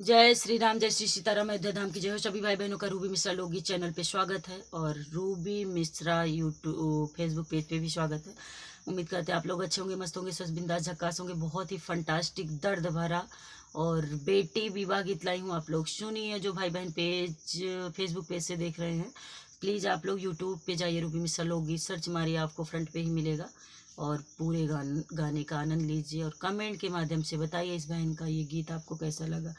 जय श्री राम, जय श्री सीताराम, अयोध्या धाम की जय हो। सभी भाई बहनों का रूबी मिश्रा लोकगीत चैनल पे स्वागत है और Ruby Mishra YouTube Facebook page पे भी स्वागत है। उम्मीद करते हैं आप लोग अच्छे होंगे, मस्त होंगे, स्वस्थ बिंदास झक्कास होंगे। बहुत ही फंटास्टिक दर्द भरा और बेटी विवाह गीत लाई हूँ, आप लोग सुनिए। जो भाई बहन पेज फेसबुक पेज से देख रहे हैं, प्लीज़ आप लोग यूट्यूब पे जाइए, रूबी मिश्रा लोकगीत सर्च मारिए, आपको फ्रंट पे ही मिलेगा। और पूरे गाने का आनंद लीजिए और कमेंट के माध्यम से बताइए इस बहन का ये गीत आपको कैसा लगा।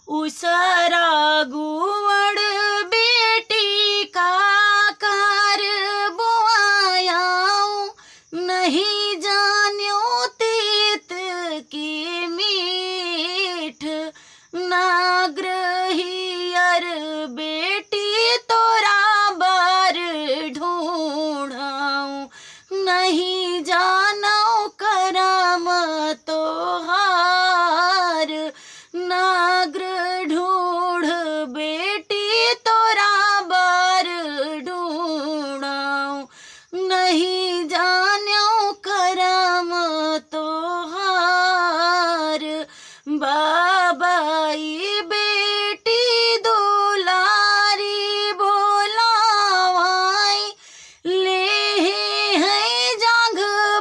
उसरा गुवड़ बेटी का कर बुआयाऊं, नहीं जान्यो तीत की मीठ। नाग्रहियर बेटी तोरा बर ढूंढाऊं, नहीं जानो करम तोहार। नाग्र ढूंढ बेटी तोरा बर ढूंढाऊं, नहीं जान्यो करम तोहार। बाबाई बेटी दुलारी बोलावाई, ले है जांघ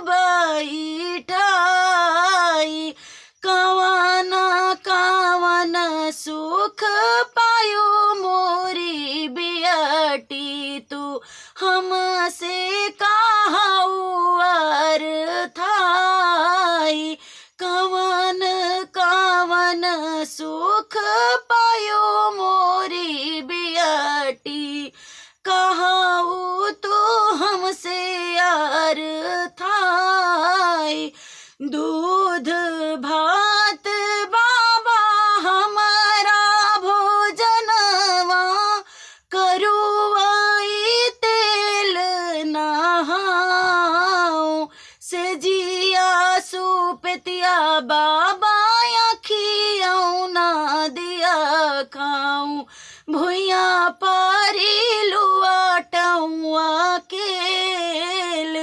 बैठाई। कवाना कावन सुख पायो मोरी बियटी, तू हमसे कहाऊ थाई। कवन कवन सुख पायो मोरी बियटी, कहाऊ तू हमसे यार थाई। दूध भात बाबा हमारा भोजनवा, करुआई तेल नहाऊं। से जिया सुपतिया बाबा अखियाँ ना दिया खाऊं। भुइया पारी लुआटौआ केल,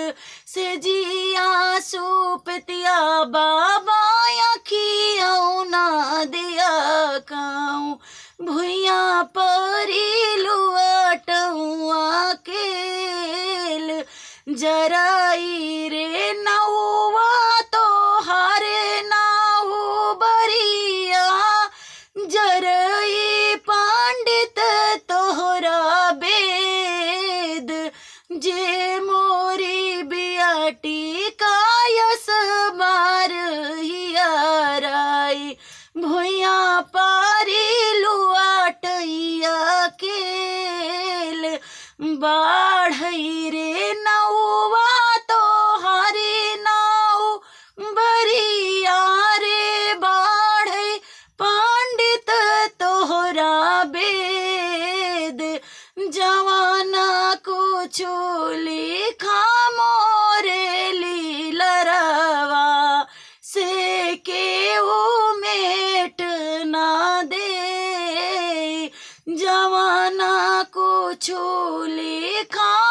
से जिया सुपतिया बाबा अखियाँ ना दिया खाऊं। भुइया पारी लुआटौआ केल। जराई रे नौवा तो हरे नाऊ बरिया, जरई पंडित तोहरा वेद। जे मोरी बियाटी कायस बार हियाराई, भुइया पारी लुआटैया केल। बाढ़ई रे नौवा तो हरे नाऊ बरिया रे, बाढ़ई पंडित तोहरा वेद। जवाना कुछ लिखा मोरे लीलरवा, से केहू मेट ना दे। जवाना कुछ लिखा